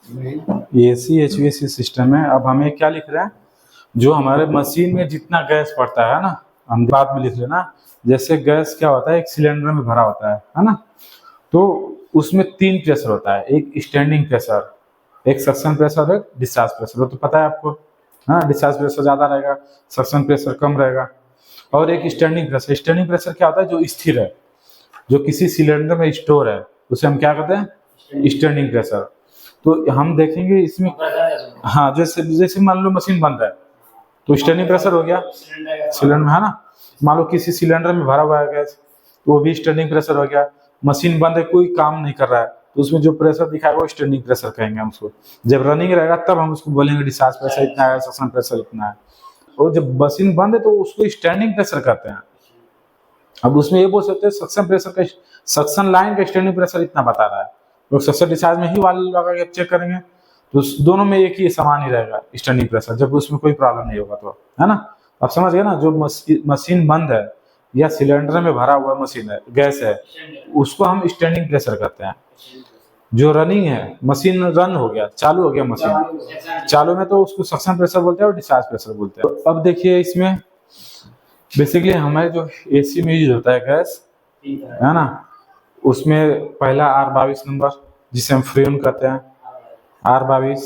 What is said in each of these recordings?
AC HVAC system है। अब हमें क्या लिख रहा है, जो हमारे मशीन में जितना गैस पड़ता है ना, हम बाद में लिख लेना। जैसे गैस क्या होता है, एक सिलेंडर में भरा होता है ना, तो उसमें 3 प्रेशर होता है, एक स्टैंडिंग प्रेशर, एक सक्शन प्रेशर, एक डिस्चार्ज प्रेशर। तो पता है आपको, हाँ, डिस्चार्ज प्रेशर ज़्यादा रहेगा, सक्शन प्रेशर कम रहेगा। और एक स्टैंडिंग प्रेशर, स्टैंडिंग प्रेशर क्या होता है, जो स्थिर है, जो किसी सिलेंडर में स्टोर है, उसे हम क्या कहते हैं, स्टैंडिंग प्रेशर। तो हम देखेंगे इसमें, हाँ, जैसे जैसे मान लो मशीन बंद है तो स्टैंडिंग प्रेशर हो गया सिलेंडर में, है ना। मान लो किसी सिलेंडर में भरा हुआ है गैस, तो वो भी स्टैंडिंग प्रेशर हो गया। मशीन बंद है, कोई काम नहीं कर रहा है, तो उसमें जो प्रेशर दिखाएगा वो स्टैंडिंग प्रेशर कहेंगे हम उसको। जब रनिंग रहेगा तब हम उसको बोलेंगे डिस्चार्ज प्रेशर इतना है, सक्शन प्रेशर इतना है। और जब मशीन बंद है तो उसको स्टैंडिंग प्रेशर कहते हैं। अब उसमें ये बोल सकते हैं सक्शन प्रेशर का, सक्शन लाइन का स्टैंडिंग प्रेशर इतना बता रहा है, तो सक्शन डिस्चार्ज में ही वाल लगा के चेक करेंगे तो दोनों में एक ही समान ही रहेगा स्टैंडिंग प्रेशर, जब उसमें कोई प्रॉब्लम नहीं होगा तो, है ना। आप समझ गए ना, जो मशीन बंद है या सिलेंडर में भरा हुआ मशीन है, गैस है, उसको हम स्टैंडिंग प्रेशर कहते हैं। जो रनिंग है, मशीन रन हो गया, चालू हो गया मशीन, चालू में तो उसको सक्शन प्रेशर बोलते हैं और डिस्चार्ज प्रेशर बोलते हैं। अब देखिए इसमें बेसिकली हमारे जो एसी में यूज होता है गैस, है ना, उसमें पहला R22 नंबर जिसे हम फ्रेम कहते हैं, R22,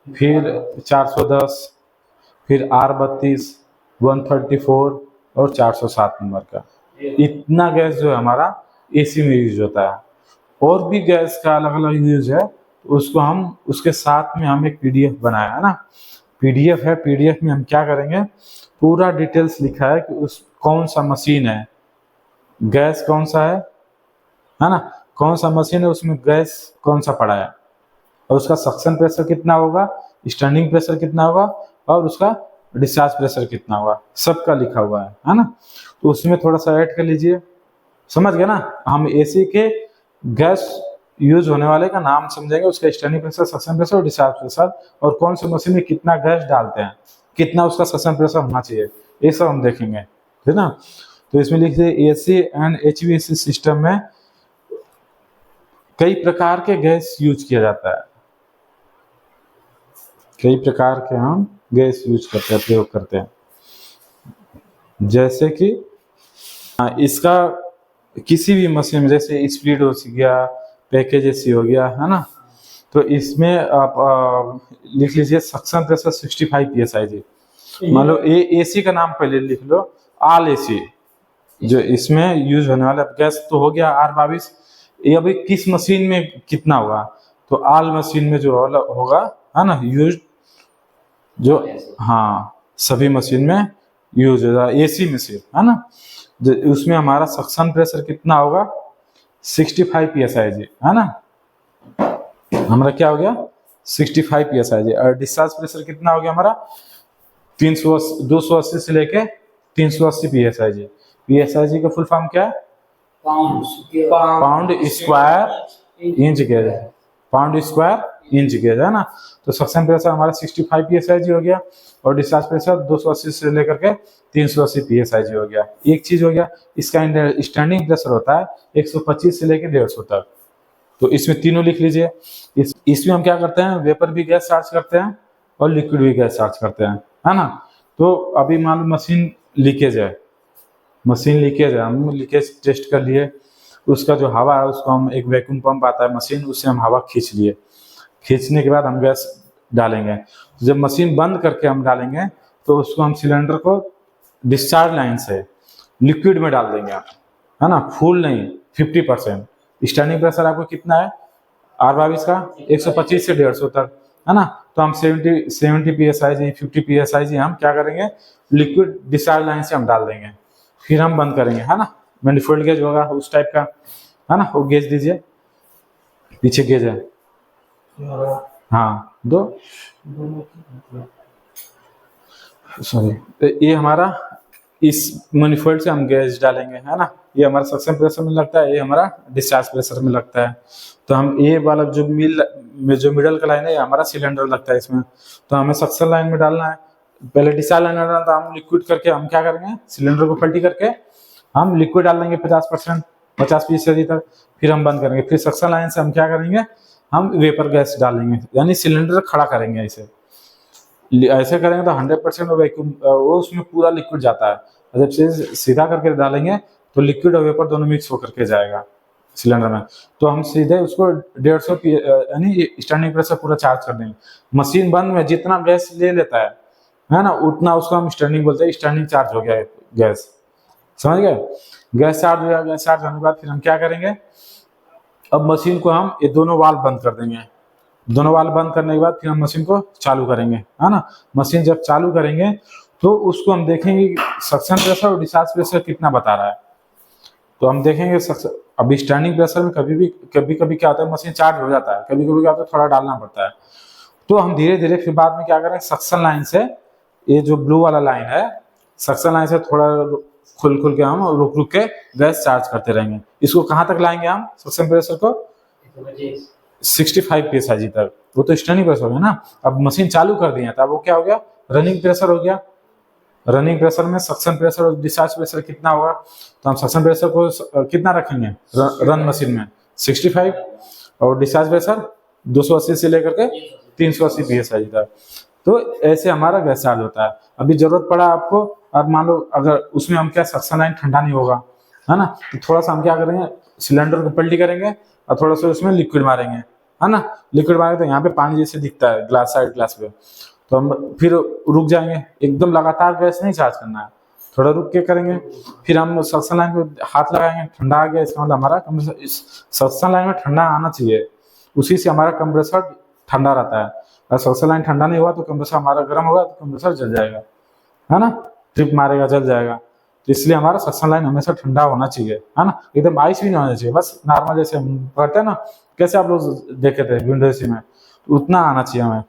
फिर 410, फिर R32, 134 और 407 नंबर का। इतना गैस जो है हमारा एसी में यूज होता है। और भी गैस का अलग अलग यूज है, उसको हम उसके साथ में हम एक पीडीएफ बनाया है ना, पीडीएफ है। पीडीएफ में हम क्या करेंगे, पूरा डिटेल्स लिखा है कि उस कौन सा मशीन है, गैस कौन सा है ना, कौन सा मशीन है, उसमें गैस कौन सा पड़ा है, और उसका सक्शन प्रेशर कितना होगा, स्टैंडिंग प्रेशर कितना होगा, और उसका डिस्चार्ज प्रेशर कितना होगा, सबका लिखा हुआ है ना। तो उसमें थोड़ा सा ऐड कर लीजिए, समझ गए ना। हम एसी के गैस यूज होने वाले का नाम समझेंगे, उसका स्टैंडिंग प्रेशर, सक्शन प्रेशर और डिस्चार्ज प्रेशर, और कौन से मशीन में कितना गैस डालते हैं, कितना उसका सक्शन प्रेशर होना चाहिए, ये सब हम देखेंगे, ठीक ना। तो इसमें लिख दिए एसी एंड एचवीएसी सिस्टम में कई प्रकार के गैस यूज किया जाता है, कई प्रकार के हम गैस यूज करते हैं, प्रयोग करते हैं। जैसे कि इसका किसी भी मशीन में, जैसे स्पीड हो गया, पैकेज एसी हो गया, है ना, तो इसमें आप लिख लीजिए सक्शन प्रेशर 65 psi जी। मान लो एसी का नाम पहले लिख लो, ऑल एसी, जो इसमें यूज होने वाला गैस तो हो गया R22। ये अभी किस मशीन में कितना होगा, तो ऑल मशीन में जो होगा, है ना, यूज, जो, हाँ, सभी मशीन में यूज होगा, एसी मशीन, है ना, उसमें हमारा सक्शन प्रेशर कितना होगा, 65 psi जी, है ना, हमारा क्या हो गया 65 psi जी। और डिस्चार्ज प्रेशर कितना हो गया हमारा 280 से लेके 380 psi जी। psi जी का फुल फॉर्म क्या है, pound square inch gauge, pound square inch gauge, है ना। तो सक्शन प्रेशर हमारा 65 psi जी हो गया, और डिस्चार्ज प्रेशर 280 से लेकर के 380 psi जी हो गया। एक चीज हो गया, इसका स्टैंडिंग प्रेशर होता है 125 से लेकर 150 तक। तो इसमें तीनों लिख लीजिए। इसमें हम क्या करते हैं, वेपर भी गैस चार्ज करते हैं और लिक्विड भी गैस चार्ज करते हैं, है ना। तो अभी मान लो मशीन लीकेज है, मशीन लीकेज है, हम लीकेज टेस्ट कर लिए, उसका जो हवा है उसको हम, एक वैक्यूम पंप आता है मशीन, उससे हम हवा खींच लिए, खींचने के बाद हम गैस डालेंगे। जब मशीन बंद करके हम डालेंगे तो उसको हम सिलेंडर को डिस्चार्ज लाइन से लिक्विड में डाल देंगे, है ना, फुल नहीं, 50%। स्टैंडिंग प्रेशर आपको कितना है R22 का 125 से 150 तक, है ना। तो हम 70 psi जी, 50 psi जी हम क्या करेंगे, लिक्विड डिस्चार्ज लाइन से हम डाल देंगे, फिर हम बंद करेंगे, है ना। मैनिफोल्ड गेज होगा उस टाइप का, है ना, वो गेज दीजिए, पीछे गेज है, हाँ, दो, सॉरी, तो ये हमारा इस मैनिफोल्ड से हम गैस डालेंगे, है ना। ये हमारा सक्शन प्रेशर में लगता है, ये हमारा डिस्चार्ज प्रेशर में लगता है। तो हम ये वाला जो मिडल का लाइन है, ये हमारा सिलेंडर लगता है इसमें, तो हमें सक्शन लाइन में डालना है। पहले डिस्चार्ज लाइन में डालना, तो हम लिक्विड करके हम क्या करेंगे, सिलेंडर को पलटी करके हम लिक्विड डाल देंगे 50%, 50 psi तक, फिर हम बंद करेंगे। फिर सक्शन लाइन से हम क्या करेंगे, हम वेपर गैस डालेंगे, यानी सिलेंडर खड़ा करेंगे ऐसे। ऐसे करेंगे तो 100% वैक्यूम वो उसमें पूरा लिक्विड जाता है, और जब से सीधा करके डालेंगे तो लिक्विड और वेपर दोनों मिक्स होकर के जाएगा सिलेंडर में। तो हम सीधे उसको 150 यानी स्टैंडिंग प्रेशर पूरा चार्ज कर देंगे। मशीन बंद में जितना गैस ले लेता है ना, उतना उसको हम स्टैंडिंग बोलते हैं, स्टैंडिंग चार्ज हो गया है गैस, समझ गए। गैस चार्ज हो गया, गैस चार्ज होने के बाद फिर हम क्या करेंगे, अब मशीन को हम ये दोनों वाल्व बंद कर देंगे। दोनों वाल्व बंद करने के बाद फिर हम मशीन को चालू करेंगे, है ना। मशीन जब चालू करेंगे तो उसको हम देखेंगे कि सक्शन प्रेशर और डिस्चार्ज प्रेशर कितना बता रहा है। तो हम देखेंगे अभी स्टैंडिंग प्रेशर में कभी कभी क्या होता है, मशीन चार्ज हो जाता है, कभी कभी क्या होता है थोड़ा डालना पड़ता है। तो हम धीरे धीरे फिर बाद में क्या करें, सक्शन लाइन से, ये जो ब्लू वाला लाइन है, सक्शन लाइन से थोड़ा खुल के हम रुक के गैस चार्ज करते रहेंगे। इसको कहाँ तक लाएंगे हम सक्शन प्रेशर को, 65 psi तक। वो तो स्टैंडिंग प्रेशर हो गया ना। अब मशीन चालू कर दी है तब वो क्या हो गया, रनिंग प्रेशर हो गया। रनिंग प्रेशर में सक्शन प्रेशर और डिस्चार्ज प्रेशर कितना होगा, तो हम सक्शन प्रेशर को कितना रखेंगे रन मशीन में 65, और डिस्चार्ज प्रेशर 280 से लेकर के 380 psi तक। तो ऐसे हमारा गैस चार्ज होता है। अभी जरूरत पड़ा आपको, और मान लो अगर उसमें हम क्या सक्शन लाइन ठंडा नहीं होगा, है ना, तो थोड़ा सा हम क्या करेंगे, सिलेंडर को पलटी करेंगे और थोड़ा सा उसमें लिक्विड मारेंगे, है ना। लिक्विड मारेंगे तो यहाँ पे पानी जैसे दिखता है ग्लास, साइड ग्लास पे, तो हम फिर रुक जाएंगे। एकदम लगातार गैस नहीं चार्ज करना है, थोड़ा रुक के करेंगे। फिर हम सक्शन लाइन पे हाथ लगाएंगे, ठंडा आ गया, इसका मतलब हमारा सक्शन लाइन में ठंडा आना चाहिए, उसी से हमारा कंप्रेसर ठंडा रहता है। और सक्शन लाइन ठंडा नहीं हुआ तो कंप्रेसर हमारा गर्म होगा, तो कंप्रेसर जल जाएगा, है ना, ट्रिप मारेगा, जल जाएगा। तो इसलिए हमारा सक्शन लाइन हमेशा ठंडा होना चाहिए, है ना, एकदम आइस भी नहीं होना चाहिए, बस नॉर्मल जैसे हम करते हैं ना, कैसे आप लोग देखे थे विंडो एसी में, तो उतना आना चाहिए हमें।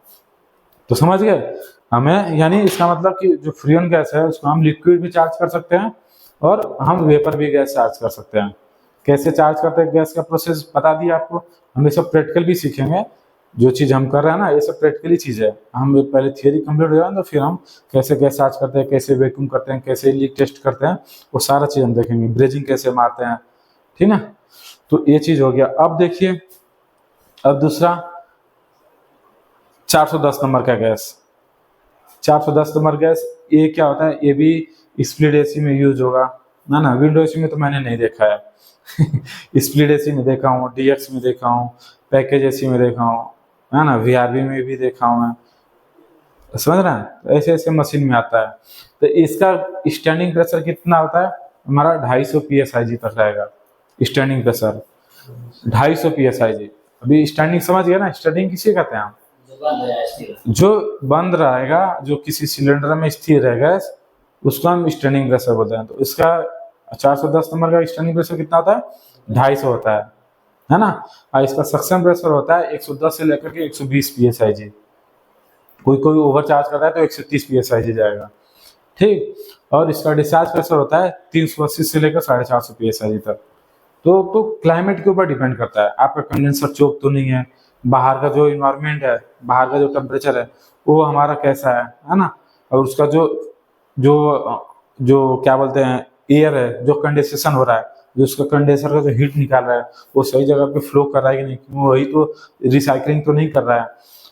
तो समझ गए हमें, यानी इसका मतलब कि जो फ्रीऑन गैस है उसको हम लिक्विड भी चार्ज कर सकते हैं और हम वेपर भी गैस चार्ज कर सकते हैं। कैसे चार्ज करते हैं गैस का प्रोसेस बता दिया आपको। हम ये सब प्रैक्टिकल भी सीखेंगे, जो चीज़ हम कर रहे हैं ना ये सब प्रैक्टिकली चीज़ है। हम पहले थियरी कंप्लीट हो जाए तो फिर हम कैसे गैस चार्ज करते हैं, कैसे वैक्यूम करते हैं, कैसे लीक टेस्ट करते हैं, वो सारा चीज़ हम देखेंगे, ब्रेजिंग कैसे मारते हैं, ठीक है। तो ये चीज़ हो गया। अब देखिए, अब दूसरा 410 नंबर का गैस, 410 नंबर गैस, ये क्या होता है, ये भी स्प्लिट एसी में यूज होगा, ना विंडो एसी में तो मैंने नहीं देखा है स्प्लिट एसी में देखा हूँ, डीएक्स में देखा हूँ, पैकेज एसी में देखा हूँ, है ना, वीआरबी में भी देखा हूँ मैं, समझ रहे हैं। तो ऐसे ऐसे मशीन में आता है। तो इसका स्टैंडिंग प्रेशर कितना होता है हमारा, 250 psi तक रहेगा स्टैंडिंग प्रेशर, 250 psi। अभी स्टैंडिंग समझ गया ना, स्टैंडिंग किसे कहते हैं हम, जो बंद रहेगा, जो किसी सिलेंडर में स्थिर रहेगा, उसको हम स्टैंडिंग प्रेशर बोलते हैं। तो इसका 410 नंबर का स्टैंडिंग प्रेशर कितना होता है, 250 होता है ना। और इसका सक्शन प्रेशर होता है 110 से लेकर के 120 psi। कोई कोई ओवर चार्ज करता है तो 130 psi जाएगा, ठीक। और इसका डिस्चार्ज प्रेशर होता है 380 से लेकर 450 psi तक। तो क्लाइमेट के ऊपर डिपेंड करता है, आपका कंडेंसर चोक तो नहीं है, बाहर का जो इन्वायरमेंट है, बाहर का जो टेम्परेचर है वो हमारा कैसा है ना, और उसका जो जो जो क्या बोलते हैं एयर है, जो कंडेंसेशन हो रहा है, जो उसका कंडेंसर का जो हीट निकाल रहा है वो सही जगह पे फ्लो कर रहा है कि नहीं, वही तो रिसाइकलिंग तो नहीं कर रहा है।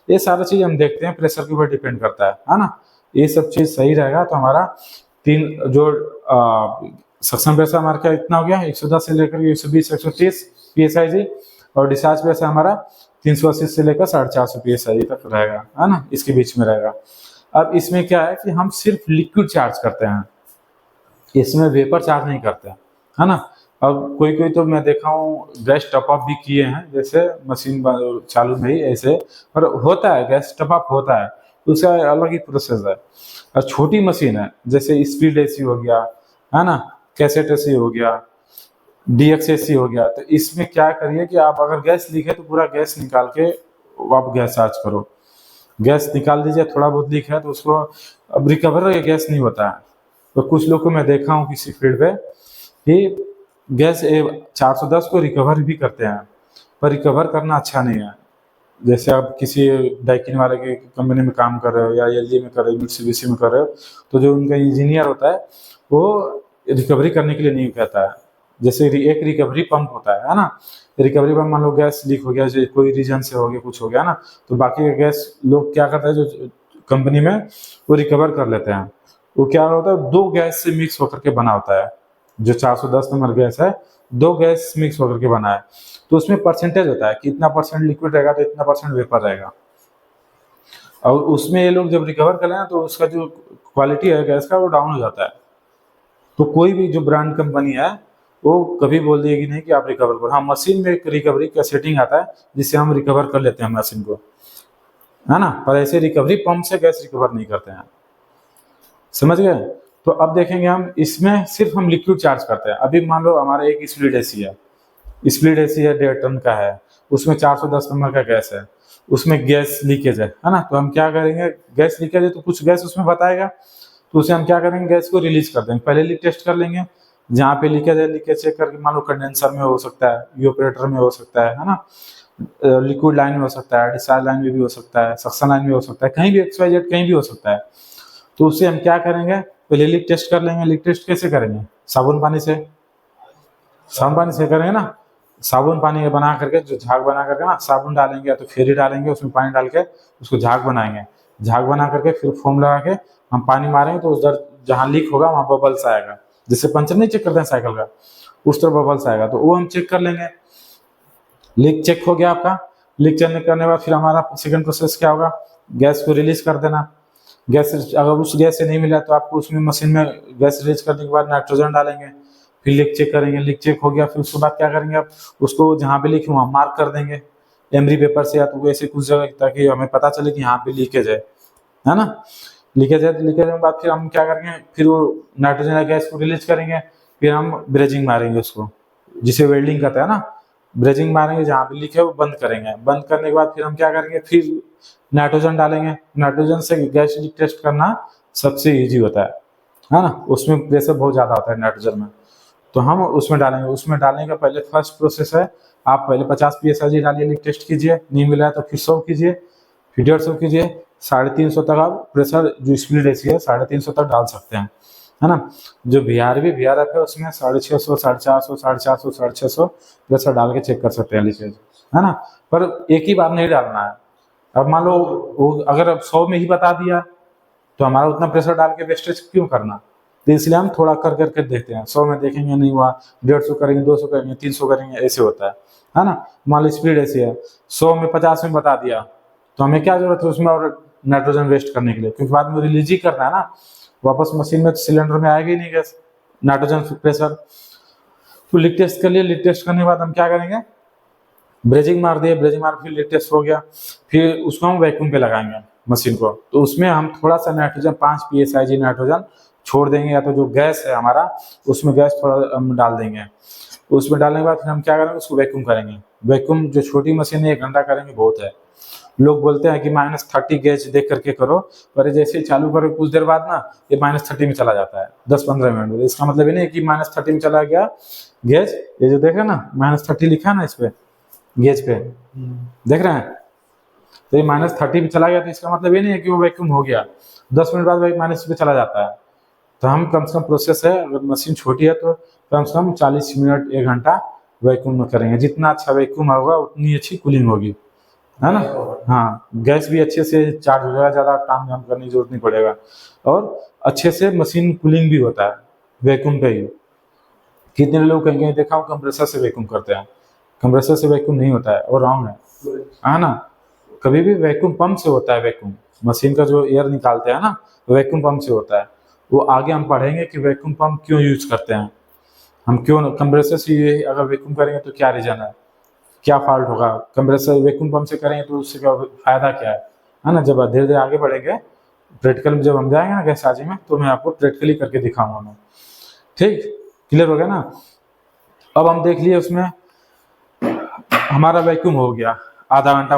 ये सारा चीज हम देखते हैं, प्रेशर के ऊपर डिपेंड करता है ना। ये सब चीज सही रहेगा तो हमारा तीन जो सक्शन प्रेशर हमारा क्या इतना हो गया, 110 से लेकर 120 130 psi, और डिस्चार्ज प्रेशर हमारा 380 से लेकर 450 psi तक रहेगा, है ना, इसके बीच में रहेगा। अब इसमें क्या है कि हम सिर्फ लिक्विड चार्ज करते हैं, इसमें वेपर चार्ज नहीं करते हैं, है ना। अब कोई कोई तो मैं देखा हूँ गैस टॉप अप भी किए हैं, जैसे मशीन चालू में ही ऐसे, पर होता है गैस टॉप अप होता है, उसका अलग ही प्रोसेस है। और छोटी मशीन है जैसे स्पीड एसी हो गया, है ना, कैसेट एसी हो गया, डीएक्स एसी हो गया, तो इसमें क्या करिए कि आप अगर गैस लीक है तो पूरा गैस निकाल के आप गैस चार्ज करो। गैस निकाल दीजिए, थोड़ा बहुत लीक है तो उसको अब रिकवर गैस नहीं होता है। तो कुछ लोग को मैं देखा हूँ किसी फील्ड पे कि गैस 410 को रिकवर भी करते हैं, पर रिकवर करना अच्छा नहीं है। जैसे आप किसी डाइकिन वाले की कंपनी में काम कर रहे हो या एलजी में कर रहे हो, मित्सुबिशी में कर रहे हो, तो जो उनका इंजीनियर होता है वो रिकवरी करने के लिए नहीं कहता है, जैसे एक रिकवरी पंप होता है ना, रिकवरी पंप मान लो गैस लीक हो गया, कोई रीजन से हो गया, कुछ हो गया ना, तो बाकी का गैस लोग क्या करते हैं जो कंपनी में वो रिकवर कर लेते हैं। वो क्या होता है, दो गैस से मिक्स होकर के बना होता है, जो 410 नंबर गैस है, दो गैस मिक्स होकर के बना है। तो उसमें परसेंटेज होता है कि इतना परसेंट लिक्विड रहेगा तो इतना परसेंट वेपर रहेगा, और उसमें ये लोग जब रिकवर कर लें तो उसका जो क्वालिटी है गैस का वो डाउन हो जाता है। तो कोई भी जो ब्रांड कंपनी है वो कभी बोल देगी नहीं कि आप रिकवर करो। हाँ, मशीन में एक रिकवरी का सेटिंग आता है जिससे हम रिकवर कर लेते हैं मशीन को, है ना, पर ऐसे रिकवरी पंप से गैस रिकवर नहीं करते हैं, समझ गए। तो अब देखेंगे हम इसमें सिर्फ हम लिक्विड चार्ज करते हैं। अभी मान लो हमारा एक स्प्लिट एसी है, स्प्लिट एसी है 1.5 टन का है, उसमें 410 नंबर का गैस है, उसमें गैस लीकेज है ना, तो हम क्या करेंगे, गैस लीकेज है तो कुछ गैस उसमें बताएगा, तो उसे हम क्या करेंगे, गैस को रिलीज कर देंगे। पहले लीक टेस्ट कर लेंगे, जहाँ पे लीकेज है लीकेज चेक करके, मान लो कंडेंसर में हो सकता है, इवेपोरेटर में हो सकता है ना, लिक्विड लाइन में हो सकता है, डिस्चार्ज लाइन में भी हो सकता है, सक्शन लाइन में हो सकता है, कहीं भी XYZ कहीं भी हो सकता है। तो उससे हम क्या करेंगे, पहले लीक टेस्ट कर लेंगे। लीक टेस्ट कैसे करेंगे, साबुन पानी से, साबुन पानी से करेंगे ना, साबुन पानी बना करके जो झाग बना करके ना, साबुन डालेंगे या तो फेरी डालेंगे, उसमें पानी डाल के उसको झाग बनाएंगे, झाग बना करके फिर फोम लगा के हम पानी मारेंगे तो उधर जहाँ लीक होगा वहाँ बबल्स आएगा, जैसे पंचर नहीं चेक करते हैं साइकिल का, उस तरह बबल्स आएगा, तो वो हम चेक कर लेंगे। लीक चेक हो गया आपका, लीक चेक करने के बाद फिर हमारा सेकंड प्रोसेस क्या होगा, गैस को रिलीज कर देना। गैस अगर उस गैस से नहीं मिला तो आपको उसमें मशीन में गैस रिलीज करने के बाद नाइट्रोजन डालेंगे, फिर लीक चेक करेंगे, लीक चेक हो गया, फिर उसके बाद क्या करेंगे, आप उसको जहाँ पे लीक है वहाँ मार्क कर देंगे एमरी पेपर से या तो ऐसे कुछ जगह, ताकि हमें पता चले कि यहाँ पे लीकेज है ना। लीकेज है तो लीकेज के बाद फिर हम क्या करेंगे, फिर वो नाइट्रोजन गैस को रिलीज करेंगे, फिर हम ब्रेजिंग मारेंगे उसको, जिसे वेल्डिंग कहते हैं ना, ब्रेजिंग मारेंगे, जहाँ पे लीक है वो बंद करेंगे। बंद करने के बाद फिर हम क्या करेंगे, फिर नाइट्रोजन डालेंगे। नाइट्रोजन से गैस लीक टेस्ट करना सबसे ईजी होता है ना, उसमें प्रेशर बहुत ज़्यादा होता है नाइट्रोजन में, तो हम उसमें डालेंगे। उसमें डालने का पहले फर्स्ट प्रोसेस है, आप पहले 50 PSI डालिए, लीक टेस्ट कीजिए, नहीं मिला है तो फिर 100 कीजिए, फिर 150 कीजिए, 350 तक आप प्रेशर जो स्प्लिट एसी है 350 तक डाल सकते हैं, है ना। जो VRF है उसमें 650, 450, 450, 650 प्रेशर डाल के चेक कर सकते हैं लीकेज, है ना। पर एक ही बार नहीं डालना है। अब मान लो अगर अब 100 में ही बता दिया तो हमारा उतना प्रेशर डाल के वेस्टेज क्यों करना, तो इसलिए हम थोड़ा कर करके देखते हैं। 100 में देखेंगे नहीं हुआ, 150 करेंगे, 200 करेंगे, 300 करेंगे, ऐसे होता है ना। मान लो स्पीड ऐसी है, 100 में 50 में बता दिया तो हमें क्या जरूरत है उसमें और नाइट्रोजन वेस्ट करने के लिए, क्योंकि बाद में रिलीज ही करना है ना, वापस मशीन में सिलेंडर में आएगा ही नहीं गैस, नाइट्रोजन प्रेशर। तो लीक टेस्ट कर लिए, लीक टेस्ट करने के बाद हम क्या करेंगे, ब्रेजिंग मार दिए, ब्रेजिंग मार फिर लीक टेस्ट हो गया, फिर उसको हम वैक्यूम पे लगाएंगे मशीन को। तो उसमें हम थोड़ा सा नाइट्रोजन 5 PSIG नाइट्रोजन छोड़ देंगे, या तो जो गैस है हमारा उसमें गैस थोड़ा हम डाल देंगे। उसमें डालने के बाद फिर हम क्या करेंगे, उसको वैक्यूम करेंगे। वैक्यूम जो छोटी मशीन है 1 घंटा करेंगे बहुत है। लोग बोलते हैं कि -30 गेज देख करके करो, पर जैसे ही चालू करो कुछ देर बाद ना ये -30 में चला जाता है 10-15 मिनट में। इसका मतलब ये नहीं कि -30 में चला गया गेज, ये जो देख रहे हैं ना -30 लिखा है ना इस पे गेज पे, देख रहे हैं, तो ये -30 पे चला गया, तो इसका मतलब ये नहीं है कि वो वैक्यूम हो गया, 10 मिनट बाद माइनस पे चला जाता है। तो हम कम से कम प्रोसेस है, अगर मशीन छोटी है तो कम से कम 40 मिनट 1 घंटा वैक्यूम में करेंगे। जितना अच्छा वैक्यूम होगा उतनी अच्छी कूलिंग होगी, है ना। हाँ, गैस भी अच्छे से चार्ज हो जाएगा, ज़्यादा काम वाम करने की जरूरत नहीं पड़ेगा, और अच्छे से मशीन कूलिंग भी होता है वैक्यूम पे ही। कितने लोग कहेंगे देखा हूँ कंप्रेसर से वैक्यूम करते हैं, कंप्रेसर से वैक्यूम नहीं होता है, वो रॉन्ग है ना। कभी भी वैक्यूम पंप से होता है, वैक्यूम मशीन का जो एयर निकालते हैं ना वैक्यूम पंप से होता है। वो आगे हम पढ़ेंगे कि वैक्यूम पंप क्यों यूज करते हैं, हम क्यों कंप्रेसर से ये अगर वैक्यूम करेंगे तो क्या रीजन है, क्या फॉल्ट होगा, कंप्रेसर वैक्यूम पंप से करेंगे तो उससे क्या फायदा क्या है ना। जब धीरे धीरे आगे बढ़ेंगे प्रैक्टिकल में, जब हम जाएंगे ना गैस चार्जिंग में, तो मैं आपको प्रैक्टिकली करके दिखाऊंगा मैं, ठीक, क्लियर हो गया ना। अब हम देख लिए उसमें हमारा वैक्यूम हो गया, आधा घंटा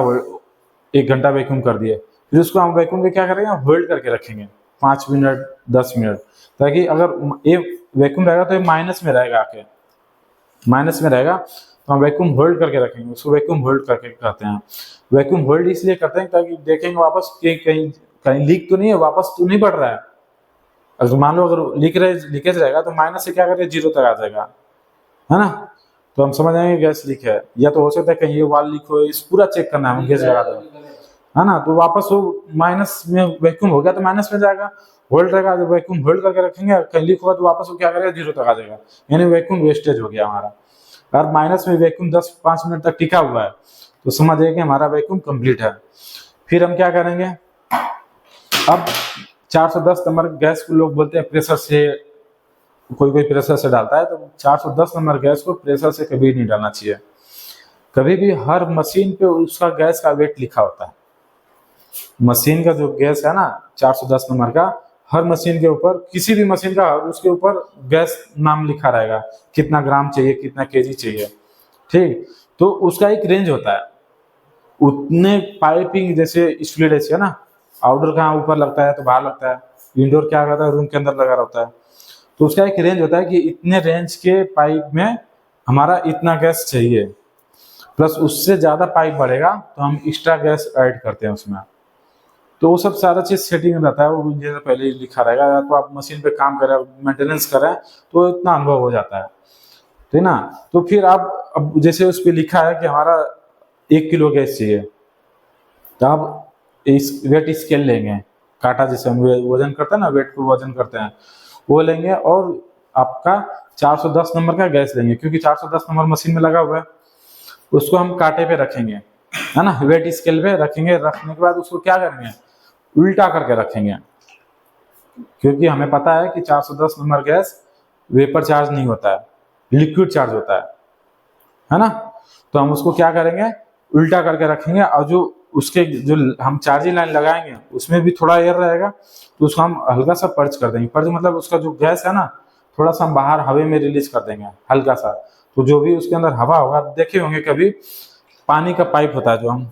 1 घंटा वैक्यूम कर दिए, फिर उसको हम वैक्यूम पे क्या करेंगे, होल्ड करके रखेंगे 5 मिनट 10 मिनट, ताकि अगर ये वैक्यूम रहेगा तो ये माइनस में रहेगा, आके माइनस में रहेगा, तो हम वैक्यूम होल्ड करके रखेंगे, उसको वैक्यूम होल्ड करके कहते हैं। वैक्यूम होल्ड इसलिए करते हैं ताकि देखेंगे वापस कि कहीं कहीं लीक तो नहीं है, वापस तो नहीं बढ़ रहा है। अगर मान लो अगर लीकेज रहेगा तो माइनस से क्या करेगा 0 तक आ जाएगा, है ना। तो हम समझ आएंगे गैस लीक है, या तो हो सकता है कहीं ये वाल लीक हो, इस पूरा चेक करना है, हम गैस लगा दो, है ना। तो वापस वो माइनस में वैक्यूम हो गया तो माइनस में जाएगा, होल्ड रहेगा, जब वैक्यूम होल्ड करके रखेंगे, कहीं लीक होगा तो वापस वो क्या करेगा, 0 तक आ जाएगा, यानी वैक्यूम वेस्टेज हो गया हमारा। अगर माइनस में वैक्यूम 10-5 मिनट तक टिका हुआ है तो समझिए कि हमारा वैक्यूम कंप्लीट है। फिर हम क्या करेंगे, अब 410 नंबर गैस को लोग बोलते हैं प्रेशर से, कोई प्रेशर से डालता है, तो 410 नंबर गैस को प्रेशर से कभी नहीं डालना चाहिए। कभी भी हर मशीन पे उसका गैस का वेट लिखा होता है। मशीन का जो गैस है ना 410 नंबर का, हर मशीन के ऊपर, किसी भी मशीन का उसके ऊपर गैस नाम लिखा रहेगा, कितना ग्राम चाहिए, कितना केजी चाहिए, ठीक। तो उसका एक रेंज होता है, उतने पाइपिंग, जैसे स्प्लिट एसी है ना, आउटडोर कहाँ ऊपर लगता है तो बाहर लगता है, इंडोर क्या करता है रूम के अंदर लगा रहता है, तो उसका एक रेंज होता है कि इतने रेंज के पाइप में हमारा इतना गैस चाहिए, प्लस उससे ज़्यादा पाइप बढ़ेगा तो हम एक्स्ट्रा गैस ऐड करते हैं उसमें। तो वो सब सारा चीज़ सेटिंग में रहता है, वो इंजीनियर पहले ही लिखा रहेगा, या तो आप मशीन पे काम कर रहे हैं, मेंटेनेंस कर रहे हैं, तो इतना अनुभव हो जाता है, ठीक ना। तो फिर आप, अब जैसे उस पर लिखा है कि हमारा 1 किलो गैस चाहिए, तो आप इस वेट स्केल लेंगे, कांटा जैसे हम वजन करते हैं ना, वेट को वजन करते हैं, वो लेंगे, और आपका 410 नंबर का गैस लेंगे, क्योंकि 410 नंबर मशीन में लगा हुआ है, उसको हम कांटे पे रखेंगे, है ना, वेट स्केल पे रखेंगे। रखने के बाद उसको क्या करेंगे, उल्टा करके रखेंगे, क्योंकि हमें पता है कि 410 नंबर गैस वेपर चार्ज नहीं होता है, लिक्विड चार्ज होता है ना। तो हम उसको क्या करेंगे, उल्टा करके रखेंगे, और जो उसके जो हम चार्जिंग लाइन लगाएंगे उसमें भी थोड़ा एयर रहेगा, तो उसको हम हल्का सा पर्च कर देंगे। पर्च मतलब उसका जो गैस है ना, थोड़ा सा हम बाहर हवा में रिलीज कर देंगे हल्का सा, तो जो भी उसके अंदर हवा होगा, देखे होंगे कभी पानी का पाइप होता है जो हम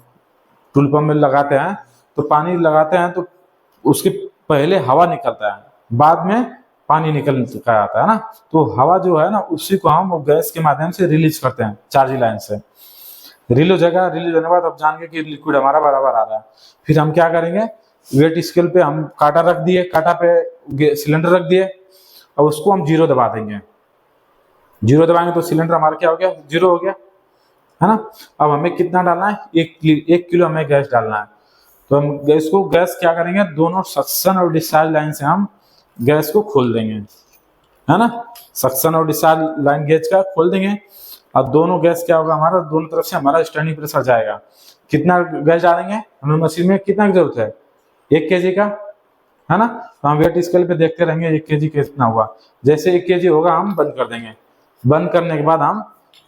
टूल पंप में लगाते हैं, तो पानी लगाते हैं तो उसके पहले हवा निकलता है, बाद में पानी निकल का आता है ना, तो हवा जो है ना उसी को हम गैस के माध्यम से रिलीज करते हैं चार्जिंग लाइन से। रिलीज हो जाएगा, रिलीज होने के बाद अब जान गए कि लिक्विड हमारा बराबर आ रहा है। फिर हम क्या करेंगे, वेट स्केल पे हम कांटा रख दिए, कांटा पे सिलेंडर रख दिए, और उसको हम 0 दबा देंगे। 0 दबाएंगे तो सिलेंडर हमारा क्या हो गया, 0 हो गया, है ना। अब हमें कितना डालना है, 1 किलो हमें गैस डालना है। तो हम गैस को, गैस क्या करेंगे, दोनों सक्शन और डिस्चार्ज लाइन से हम गैस को खोल देंगे, है ना। सक्शन और डिस्चार्ज लाइन गैस का खोल देंगे, और दोनों गैस क्या होगा, हमारा दोनों तरफ से हमारा स्टैंडिंग प्रेशर जाएगा। कितना गैस डालेंगे, हमें मशीन में कितना की जरूरत है, 1 kg का, है ना। तो हम वेट स्केल पे देखते रहेंगे 1 kg कितना हुआ, जैसे 1 kg होगा हम बंद कर देंगे। बंद करने के बाद हम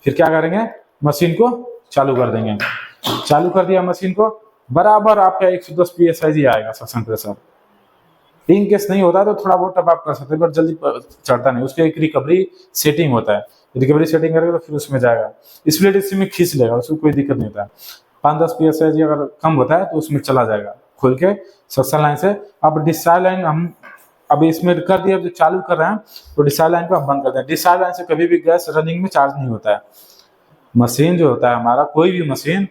फिर क्या करेंगे, मशीन को चालू कर देंगे। चालू कर दिया मशीन को, बराबर आपका 110 psi आएगा सक्शन प्रेशर। इन केस नहीं होता तो थोड़ा बहुत टप आप कर सकते हैं, बट जल्दी चढ़ता नहीं, उसके एक रिकवरी सेटिंग होता है, रिकवरी सेटिंग करेगा तो फिर उसमें जाएगा, स्प्लिट एसी में खींच लेगा, उसको कोई दिक्कत नहीं होता है। 5-10 psi अगर कम होता है तो उसमें चला जाएगा खोल के सक्शन लाइन से। अब डिस्चार्ज लाइन हम अभी इसमें कर दिया, जो चालू कर रहे हैं तो डिस्चार्ज लाइन को हम बंद कर दें। डिस्चार्ज लाइन से कभी भी गैस रनिंग में चार्ज नहीं होता है। मशीन जो होता है हमारा, कोई भी मशीन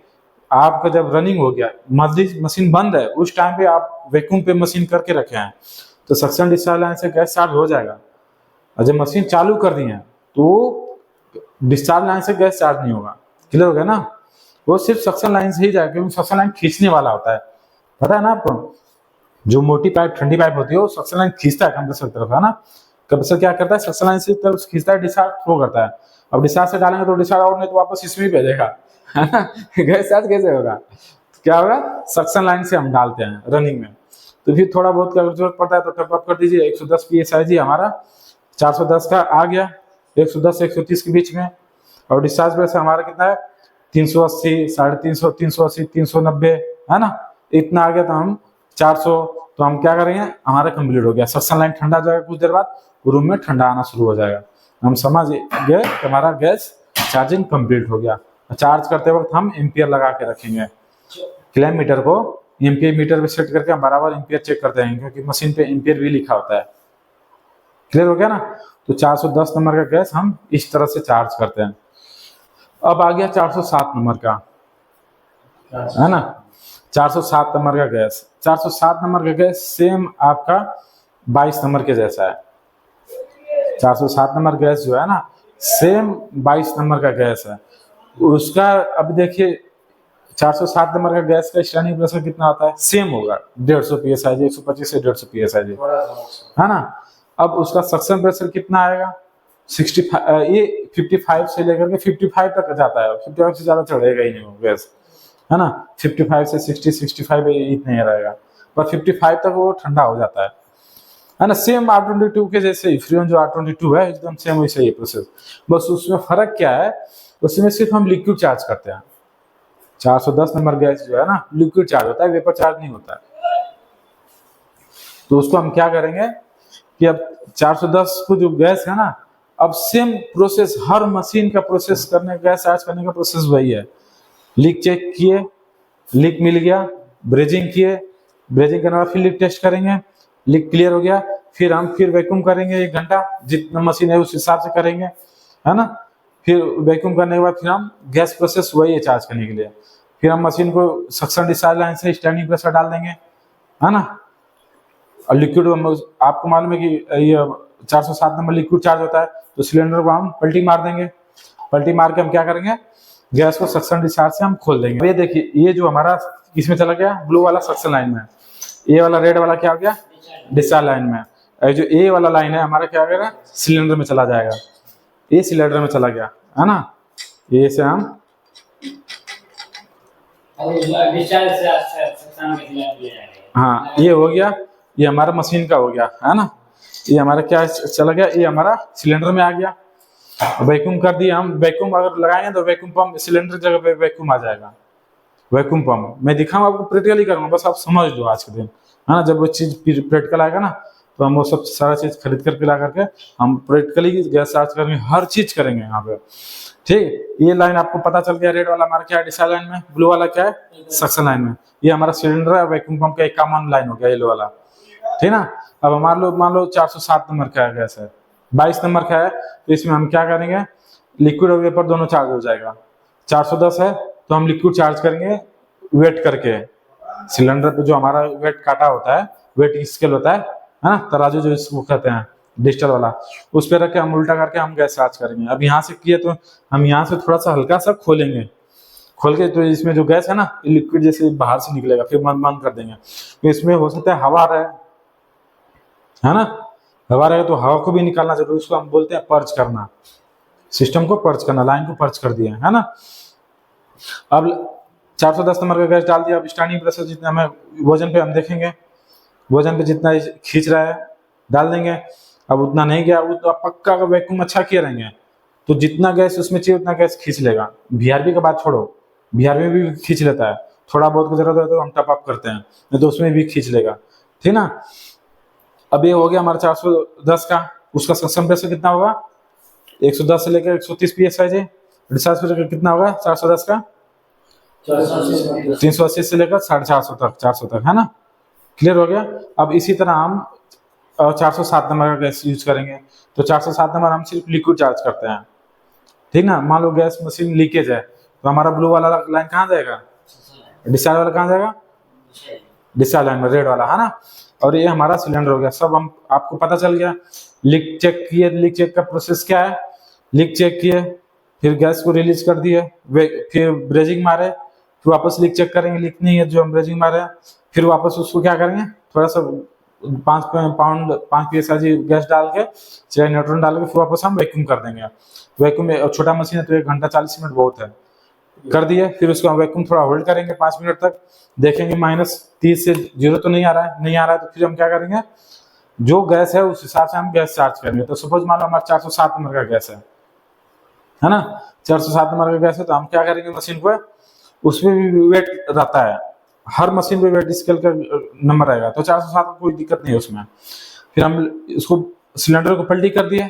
आपका जब रनिंग हो गया, मशीन बंद है, उस टाइम पे आप वैक्यूम पे मशीन करके रखे हैं तो सक्शन डिस्चार्ज लाइन से गैस चार्ज हो जाएगा, और जब मशीन चालू कर दी है तो डिस्चार्ज लाइन से गैस चार्ज नहीं होगा। क्लियर हो गया ना, वो सिर्फ सक्शन लाइन से ही जाएगा, क्योंकि सक्शन लाइन खींचने वाला होता है, पता है ना आपको। जो मोटी पाइप, ठंडी पाइप होती है, वो सक्शन लाइन खींचता है कंप्रेसर की तरफ, है ना। कंप्रेसर क्या करता है, सक्शन लाइन से तरफ खींचता है, डिस्चार्ज थ्रो करता है। अब डिस्चार्ज से डालेंगे तो डिस्चार्ज और नहीं तो वापस इसमें ही भेजेगा, है ना। गैस चार्ज कैसे होगा, तो क्या होगा, सक्शन लाइन से हम डालते हैं रनिंग में। तो फिर थोड़ा बहुत का जरूरत पड़ता है तो टॉप अप कर दीजिए। 110 psi हमारा 410 का आ गया, 110 से 130 के बीच में। और डिस्चार्ज प्रेशर हमारा कितना है, 380, 350, 380, 390, है ना, इतना आ गया। तो हम 400, तो हम क्या करेंगे, हमारा कंप्लीट हो गया। सक्शन लाइन ठंडा जाएगा, कुछ देर बाद रूम में ठंडा आना शुरू हो जाएगा। हम समझ गए हमारा गैस चार्जिंग कंप्लीट हो गया। चार्ज करते वक्त हम एम्पियर लगा के रखेंगे, क्लैम मीटर को एम्पियर मीटर पे सेट करके हम बराबर एम्पियर चेक करते हैं, क्योंकि मशीन पे एम्पियर भी लिखा होता है। क्लियर हो गया ना। तो 410 नंबर का गैस हम इस तरह से चार्ज करते हैं। अब आ गया 407 नंबर का, है ना। 407 नंबर का गैस, 407 नंबर का गैस सेम आपका 22 नंबर के जैसा है। 407 नंबर गैस जो है ना सेम 22 नंबर का गैस है, उसका अब देखिए 407 नंबर का गैस का स्टैंडिंग प्रेशर कितना होता है, सेम होगा 150 psi जी, 125 से 150 psi जी, है ना। अब उसका सक्शन प्रेशर कितना आएगा, 65, ये 55 से लेकर के 55 तक जाता है, 55 से ज्यादा चढ़ेगा ही नहीं वो गैस, है ना। 55 से 60 65 इतना ही रहेगा, पर 55 तक वो ठंडा हो जाता है ना। सेम R22 के जैसे ही फ्रीऑन जो R22 है एकदम सेम वैसे ही प्रोसेस, बस उसमें फर्क क्या है, उसमें सिर्फ हम लिक्विड चार्ज करते हैं। 410 नंबर गैस जो है ना लिक्विड चार्ज होता है, वेपर चार्ज नहीं होता है। तो उसको हम क्या करेंगे कि अब 410 को जो गैस है ना, अब सेम प्रोसेस हर मशीन का प्रोसेस करने का, गैस चार्ज करने का प्रोसेस वही है। लीक चेक किए, लीक मिल गया, ब्रेजिंग किए, ब्रेजिंग करने के बाद फिर लीक टेस्ट करेंगे, लीक क्लियर हो गया, फिर हम फिर वैक्यूम करेंगे 1 घंटा, जितना मशीन है उस हिसाब से करेंगे, है ना। फिर वैक्यूम करने के बाद फिर हम गैस प्रोसेस वही है चार्ज करने के लिए, फिर हम मशीन को सक्शन डिस्चार्ज लाइन से स्टैंडिंग प्रेशर डाल देंगे, है ना। और लिक्विड आपको मालूम है कि ये 407 नंबर लिक्विड चार्ज होता है, तो सिलेंडर को हम पलटी मार देंगे, पलटी मार के हम क्या करेंगे, गैस को सक्शन डिस्चार्ज से हम खोल देंगे। ये देखिए ये जो हमारा इसमें चला गया ब्लू वाला सक्शन लाइन में, ये वाला रेड वाला क्या हो गया डिस्चार्ज लाइन में, और जो ए वाला लाइन है हमारा क्या हो गया सिलेंडर में चला जाएगा, ये सिलेंडर में चला गया, है ना। ये से हम हाँ ये हो गया, ये हमारा मशीन का हो गया, है ना। ये हमारा क्या चला गया, ये हमारा सिलेंडर में आ गया, वैक्यूम कर दिया हम। वैक्यूम अगर लगाएंगे तो वैक्यूम पंप सिलेंडर जगह पे वैक्यूम आ जाएगा, वैक्यूम पंप मैं दिखाऊंगा आपको, प्रैक्टिकली करूंगा, बस आप समझ लो आज के दिन, है ना। जब वो चीज प्रैक्टिकल आएगा ना तो हम वो सब सारा चीज खरीद करके ला करके हम प्रैक्टिकली गैस चार्ज करेंगे, हर चीज करेंगे यहाँ पे, ठीक। ये लाइन आपको पता चल गया, रेड वाला हमारा क्या है डिस्चार्ज लाइन में, ब्लू वाला क्या है सक्शन लाइन में। ये हमारा सिलेंडर है, वैक्यूम पंप का एक कॉमन लाइन हो गया येलो वाला, ठीक ना। अब मान लो 407 नंबर का गैस है, 22 नंबर का है, तो इसमें हम क्या करेंगे, लिक्विड और वेपर दोनों चार्ज हो जाएगा। 410 है तो हम लिक्विड चार्ज करेंगे वेट करके, सिलेंडर पे जो हमारा वेट काटा होता है, वेट स्केल होता है ना, तराजू जो इसको कहते हैं डिजिटल वाला, उस पर रख के हम उल्टा करके हम गैस चार्ज करेंगे। अब यहाँ से किए तो हम यहाँ से थोड़ा सा हल्का सा खोलेंगे, खोल के तो इसमें जो गैस है ना लिक्विड जैसे बाहर से निकलेगा, फिर बंद कर देंगे। तो इसमें हो सकता है हवा रहे, है ना, हवा रहे तो हवा को भी निकालना जरूरी, उसको हम बोलते हैं पर्च करना, सिस्टम को पर्च करना, लाइन को पर्च कर दिया, है ना। अब 410 नंबर का गैस डाल दिया, अब स्टैंडिंग प्रेशर जितना हमें वजन पे हम देखेंगे, वजन पे जितना खींच रहा है डाल देंगे। अब उतना नहीं गया, उतना पक्का अगर वैक्यूम अच्छा किए रहेंगे तो जितना गैस उसमें चाहिए उतना गैस खींच लेगा। VRV का बात छोड़ो, VRV भी खींच लेता है, थोड़ा बहुत जरूरत है तो हम टॉप अप करते हैं, नहीं तो उसमें भी खींच लेगा, ठीक ना। अब ये हो गया हमारा 410 का, उसका सक्शन प्रेशर कितना होगा 110 से लेकर 130 psi जी, डिस्चार्ज प्रेशर कितना होगा 410 का 380 से लेकर 450 तक, 400 तक, है ना। क्लियर हो गया। अब इसी तरह हम 407 नंबर का गैस यूज करेंगे, तो 407 नंबर हम सिर्फ लिक्विड चार्ज करते हैं, ठीक ना। मान लो गैस मशीन लीकेज है तो हमारा ब्लू वाला लाइन कहाँ जाएगा, डिस्चार्ज वाला कहाँ जाएगा, डिस्चार्ज लाइन में रेड वाला, है ना। और ये हमारा सिलेंडर हो गया, सब हम आपको पता चल गया। लीक चेक किए, लीक चेक का प्रोसेस क्या है, लीक चेक किए फिर गैस को रिलीज कर दिए, फिर ब्रेजिंग मारे, फिर वापस लीक चेक करेंगे, लीक नहीं है जो हम ब्रेजिंग मारे, फिर वापस उसको क्या करेंगे थोड़ा सा 5 psi गैस डाल के चाहे न्यूट्रॉन डाल के फिर वापस हम वैक्यूम कर देंगे। वैक्यूम में छोटा मशीन है तो 1 घंटा 40 मिनट बहुत है, कर दिए। फिर उसको वैक्यूम थोड़ा होल्ड करेंगे 5 मिनट तक, देखेंगे -30 से 0 तो नहीं आ रहा है, तो फिर हम क्या करेंगे, जो गैस है उस हिसाब से हम गैस चार्ज करेंगे। तो सपोज मान लो हमारा 407 नंबर का गैस है ना, 407 नंबर का गैस है, तो हम क्या करेंगे मशीन को, उसमें भी वेट रहता है, हर मशीन पे वेट स्केल का नंबर रहेगा, तो 407 में कोई दिक्कत नहीं है उसमें। फिर हम इसको सिलेंडर को पलटी कर दिए,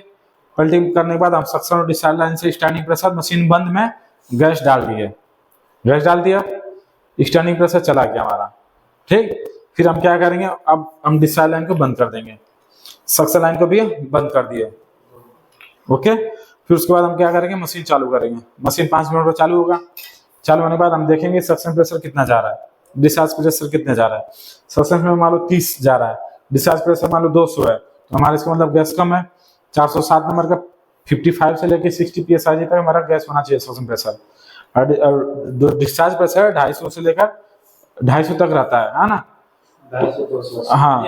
पलटी करने के बाद हम सक्शन और डिस्चार्ज लाइन से स्टैंडिंग प्रेशर मशीन बंद में गैस डाल दिए, गैस डाल दिया, स्टैंडिंग प्रेशर चला गया हमारा, ठीक। फिर हम क्या करेंगे, अब हम डिस्चार्ज लाइन को बंद कर देंगे, सक्शन लाइन को भी बंद कर दिए, ओके। फिर उसके बाद हम क्या करेंगे, मशीन चालू करेंगे, मशीन 5 मिनट में चालू होगा। चालू होने के बाद हम देखेंगे सक्शन प्रेशर कितना जा रहा है, डिस्चार्ज प्रेशर कितने जा रहा है। सक्शन में मान लो 30 जा रहा है, डिस्चार्ज प्रेशर मान लो 200 है, तो हमारे इसका मतलब गैस कम है। 407 नंबर का 55 से लेके 60 psi तक हमारा गैस होना चाहिए सक्शन प्रेशर। और डिस्चार्ज प्रेशर 250 से लेकर 250 तक रहता है ना। 250 हाँ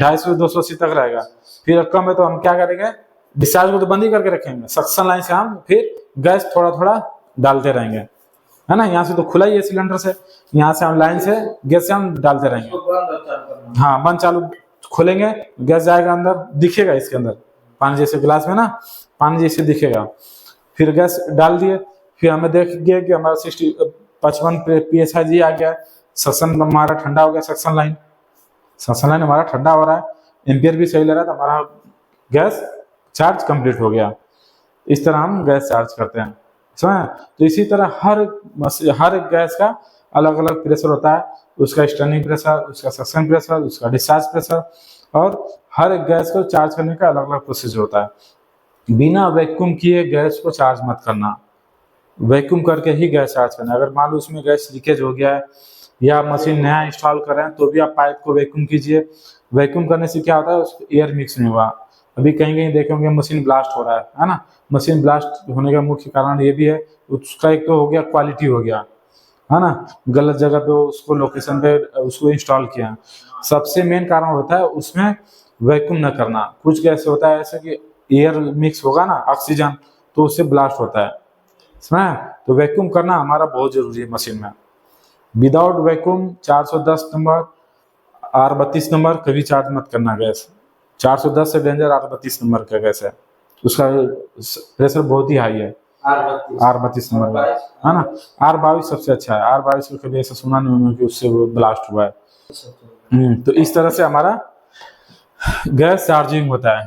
250 280 तक रहेगा। फिर कम है तो हम क्या करेंगे, डिस्चार्ज को तो बंद ही करके रखेंगे, सक्शन लाइन से हम फिर गैस थोड़ा थोड़ा डालते रहेंगे, है ना। यहाँ से तो खुला ही है सिलेंडर से, यहाँ से हम लाइन से गैस से हम डालते रहेंगे। हाँ बंद चालू खोलेंगे, गैस जाएगा अंदर, दिखेगा इसके अंदर पानी जैसे गिलास में ना, पानी जैसे दिखेगा। फिर गैस डाल दिए, फिर हमें देख गया कि हमारा 55 psi आ गया, सक्शन हमारा ठंडा हो गया। सक्शन लाइन हमारा ठंडा हो रहा है, एम्पियर भी सही ले रहा है, तो हमारा गैस चार्ज कंप्लीट हो गया। इस तरह हम गैस चार्ज करते हैं, समझ। तो इसी तरह हर गैस का अलग अलग प्रेशर होता है, उसका स्टर्निंग प्रेशर, उसका सक्शन प्रेशर, उसका डिस्चार्ज प्रेशर, और हर एक गैस को चार्ज करने का अलग अलग प्रोसीजर होता है। बिना वैक्यूम किए गैस को चार्ज मत करना, वैक्यूम करके ही गैस चार्ज करना। अगर मान लो उसमें गैस लीकेज हो गया है या मशीन नया इंस्टॉल कर रहे हैं तो भी आप पाइप को वैक्यूम कीजिए। वैक्यूम करने से क्या होता है, उसको एयर मिक्स नहीं हुआ। अभी कहीं कहीं देखेंगे मशीन ब्लास्ट हो रहा है ना। मशीन ब्लास्ट होने का मुख्य कारण ये भी है, उसका एक तो हो गया क्वालिटी हो गया, है ना, गलत जगह पे उसको लोकेशन पे उसको इंस्टॉल किया। सबसे मेन कारण होता है उसमें वैक्यूम न करना। कुछ गैस होता है ऐसे कि एयर मिक्स होगा ना, ऑक्सीजन, तो उससे ब्लास्ट होता है, समझा। तो वैक्यूम करना हमारा बहुत जरूरी है मशीन में। Without vacuum 410 number R32 number कभी चार्ज मत करना गैस। 410 से डेंजर R32 नंबर का गैस है, उसका प्रेशर बहुत ही हाई है। R32 नंबर का, है ना। R22 सबसे अच्छा है, R22 को कभी ऐसा सुना नहीं होगा कि उससे वो ब्लास्ट हुआ है। तो इस तरह से हमारा गैस चार्जिंग होता है।